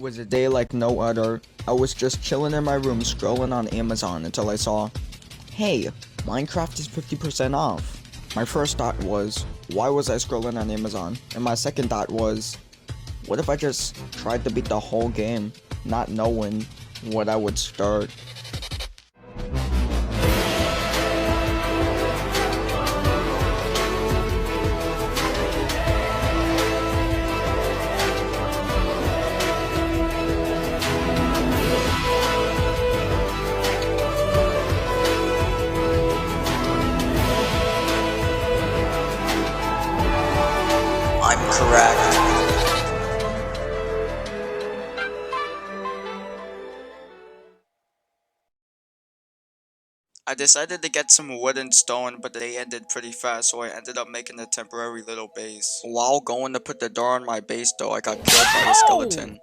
It was a day like no other. I was just chilling in my room scrolling on Amazon until I saw, hey, Minecraft is 50% off. My first thought was, why was I scrolling on Amazon? And my second thought was, what if I just tried to beat the whole game, not knowing what I would start? I'm correct. I decided to get some wood and stone, but they ended pretty fast, so I ended up making a temporary little base. While going to put the door on my base though, I got killed by a skeleton.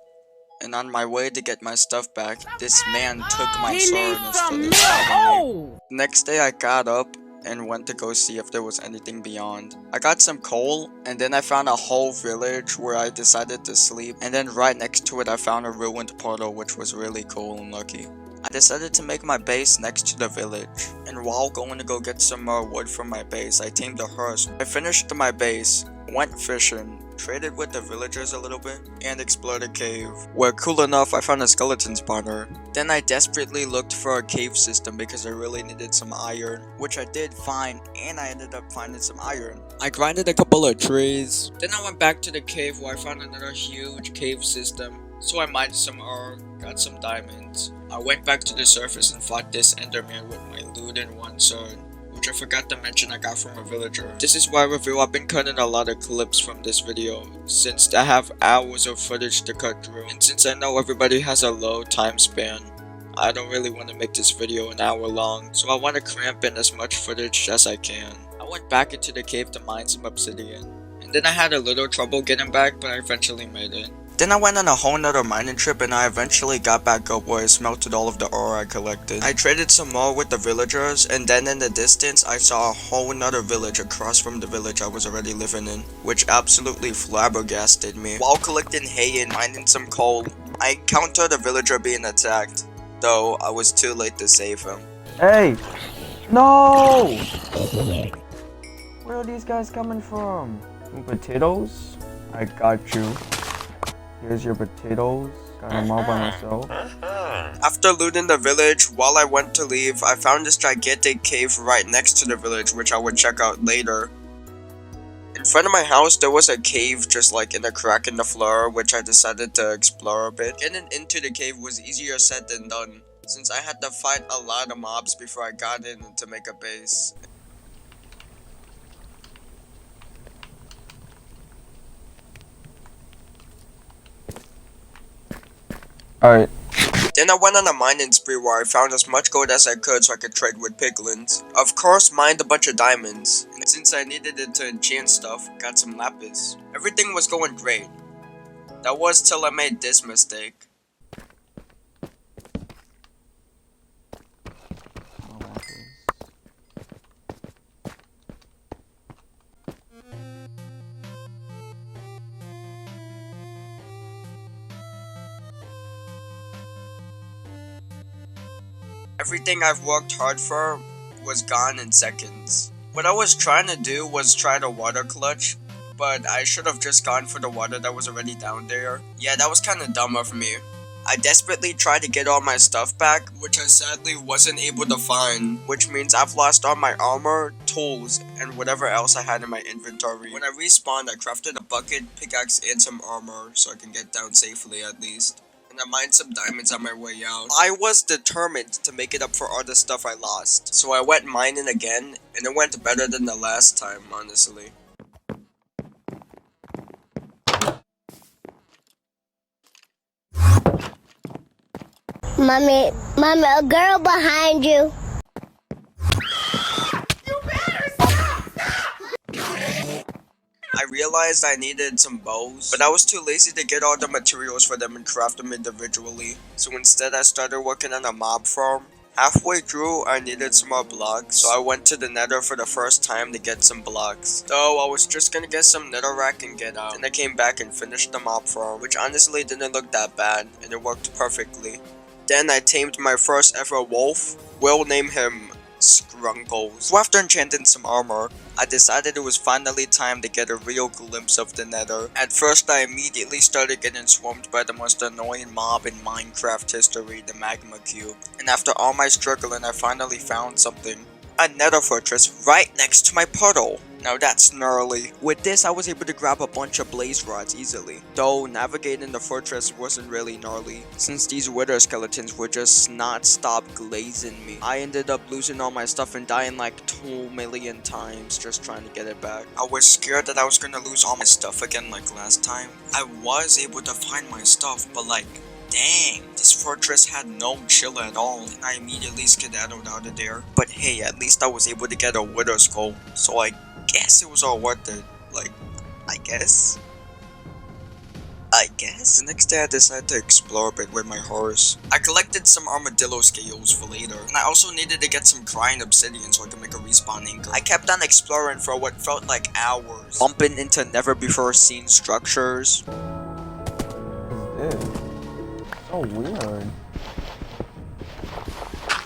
And on my way to get my stuff back, this man took my sword and started stabbing me. Next day I got up and went to go see if there was anything beyond. I got some coal, and then I found a whole village where I decided to sleep, and then right next to it I found a ruined portal, which was really cool and lucky. I decided to make my base next to the village, and while going to go get some more wood from my base, I tamed a horse. I finished my base, went fishing, traded with the villagers a little bit, and explored a cave, where cool enough I found a skeleton spawner. Then I desperately looked for a cave system because I really needed some iron, which I did find, and I ended up finding some iron. I grinded a couple of trees. Then I went back to the cave where I found another huge cave system. So I mined some ore, got some diamonds. I went back to the surface and fought this Enderman with my loot and one sword, which I forgot to mention I got from a villager. This is why I've been cutting a lot of clips from this video, since I have hours of footage to cut through, and since I know everybody has a low time span, I don't really want to make this video an hour long, so I want to cramp in as much footage as I can. I went back into the cave to mine some obsidian, and then I had a little trouble getting back, but I eventually made it. Then I went on a whole nother mining trip, and I eventually got back up where I smelted all of the ore I collected. I traded some more with the villagers, and then in the distance I saw a whole nother village across from the village I was already living in, which absolutely flabbergasted me. While collecting hay and mining some coal, I encountered a villager being attacked, though I was too late to save him. Hey! No! Where are these guys coming from? Some potatoes? I got you. Here's your potatoes. Got them all by myself. After looting the village, while I went to leave, I found this gigantic cave right next to the village, which I would check out later. In front of my house, there was a cave just like in a crack in the floor, which I decided to explore a bit. Getting into the cave was easier said than done, since I had to fight a lot of mobs before I got in to make a base. Alright. Then I went on a mining spree where I found as much gold as I could so I could trade with piglins. Of course, mined a bunch of diamonds, and since I needed it to enchant stuff, got some lapis. Everything was going great. That was till I made this mistake. Everything I've worked hard for was gone in seconds. What I was trying to do was try to water clutch, but I should have just gone for the water that was already down there. Yeah, that was kinda dumb of me. I desperately tried to get all my stuff back, which I sadly wasn't able to find, which means I've lost all my armor, tools, and whatever else I had in my inventory. When I respawned, I crafted a bucket, pickaxe, and some armor so I can get down safely at least. And I mined some diamonds on my way out. I was determined to make it up for all the stuff I lost, so I went mining again, and it went better than the last time, honestly. Mommy, a girl behind you. I realized I needed some bows, but I was too lazy to get all the materials for them and craft them individually. So instead I started working on a mob farm, Halfway through, I needed some more blocks, so I went to the Nether for the first time to get some blocks. Though I was just gonna get some netherrack and get out. Then I came back and finished the mob farm, which honestly didn't look that bad, and it worked perfectly. Then I tamed my first ever wolf. We'll name him Skrunkles. So after enchanting some armor, I decided it was finally time to get a real glimpse of the Nether. At first, I immediately started getting swarmed by the most annoying mob in Minecraft history, the magma cube. And after all my struggling, I finally found something. A Nether fortress right next to my puddle. Now that's gnarly. With this, I was able to grab a bunch of blaze rods easily. Though navigating the fortress wasn't really gnarly, since these wither skeletons would just not stop glazing me. I ended up losing all my stuff and dying like 2 million times just trying to get it back. I was scared that I was gonna lose all my stuff again like last time. I was able to find my stuff, but like, dang, this fortress had no chill at all, and I immediately skedaddled out of there. But hey, at least I was able to get a wither skull, so I guess it was all worth it. Like, I guess? The next day I decided to explore a bit with my horse. I collected some armadillo scales for later, and I also needed to get some crying obsidian so I could make a respawn anchor. I kept on exploring for what felt like hours, bumping into never before seen structures. What is this? So weird.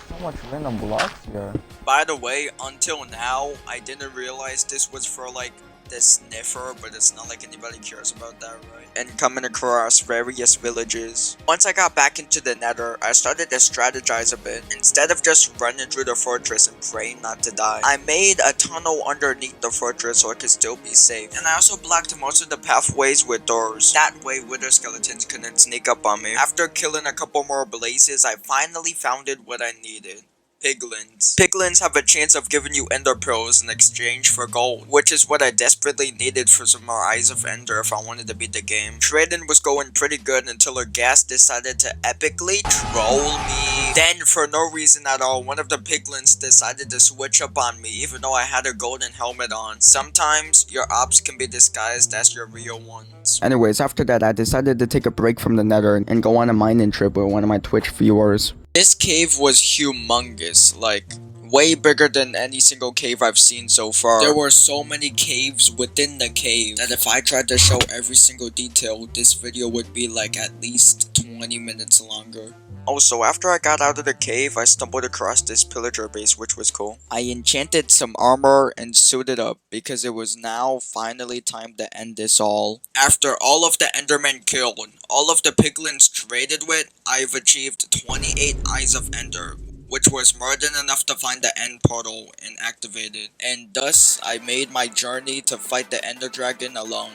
So much random blocks here. By the way, until now, I didn't realize this was for like the sniffer, but it's not like anybody cares about that, right? And coming across various villages. Once I got back into the Nether, I started to strategize a bit. Instead of just running through the fortress and praying not to die, I made a tunnel underneath the fortress so I could still be safe. And I also blocked most of the pathways with doors. That way wither skeletons couldn't sneak up on me. After killing a couple more blazes, I finally found what I needed. Piglins. Piglins have a chance of giving you ender pearls in exchange for gold, which is what I desperately needed for some more eyes of ender if I wanted to beat the game. Trading was going pretty good until a ghast decided to epically troll me. Then, for no reason at all, one of the piglins decided to switch up on me even though I had a golden helmet on. Sometimes, your ops can be disguised as your real ones. Anyways, after that, I decided to take a break from the Nether and go on a mining trip with one of my Twitch viewers. This cave was humongous, like, way bigger than any single cave I've seen so far. There were so many caves within the cave that if I tried to show every single detail, this video would be like at least 20 minutes longer. Also, after I got out of the cave, I stumbled across this pillager base, which was cool. I enchanted some armor and suited up because it was now finally time to end this all. After all of the endermen killed, all of the piglins traded with, I've achieved 28 eyes of ender, which was more than enough to find the end portal and activate it. And thus, I made my journey to fight the enderdragon alone.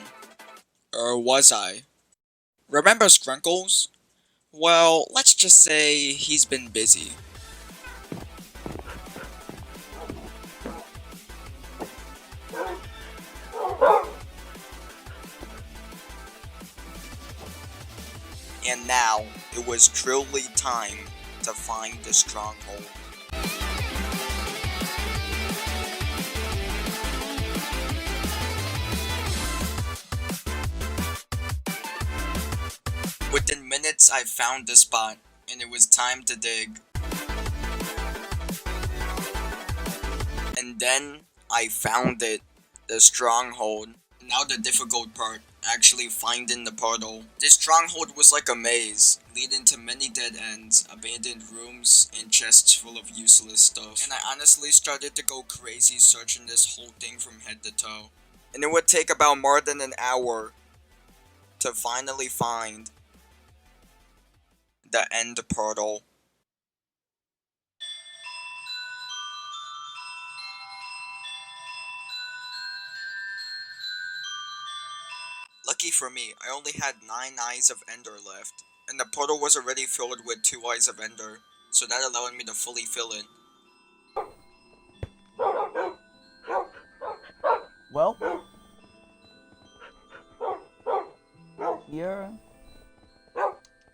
Or was I? Remember Skrunkles? Well, let's just say he's been busy. And now, it was truly time to find the stronghold. Within minutes, I found the spot, and it was time to dig. And then, I found it, the stronghold. Now the difficult part, actually finding the portal. This stronghold was like a maze, leading to many dead ends, abandoned rooms, and chests full of useless stuff. And I honestly started to go crazy searching this whole thing from head to toe. And it would take about more than an hour to finally find the end portal. Lucky for me, I only had 9 eyes of ender left, and the portal was already filled with 2 eyes of ender, so that allowed me to fully fill it. Well, here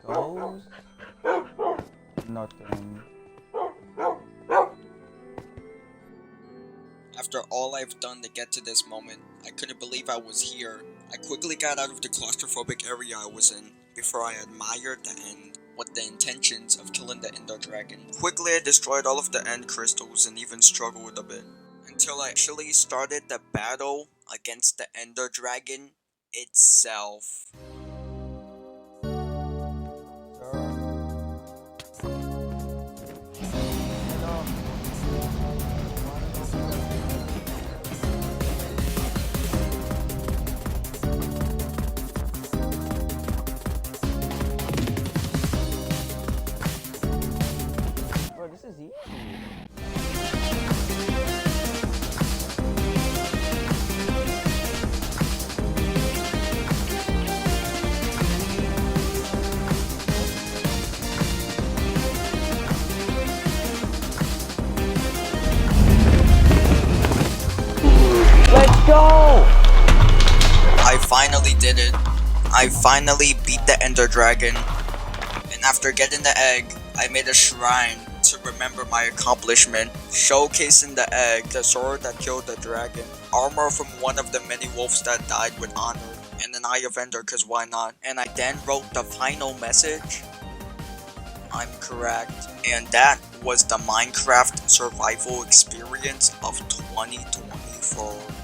goes nothing. After all I've done to get to this moment, I couldn't believe I was here. I quickly got out of the claustrophobic area I was in before I admired the end. with the intentions of killing the ender dragon. Quickly I destroyed all of the end crystals and even struggled a bit, until I actually started the battle against the ender dragon itself. Bro, this is easy. Let's go! I finally did it. I finally beat the ender dragon. And after getting the egg, I made a shrine to remember my accomplishment, showcasing the egg, the sword that killed the dragon, armor from one of the many wolves that died with honor, and an eye of ender, cause why not? And I then wrote the final message. I'm correct. And that was the Minecraft survival experience of 2024.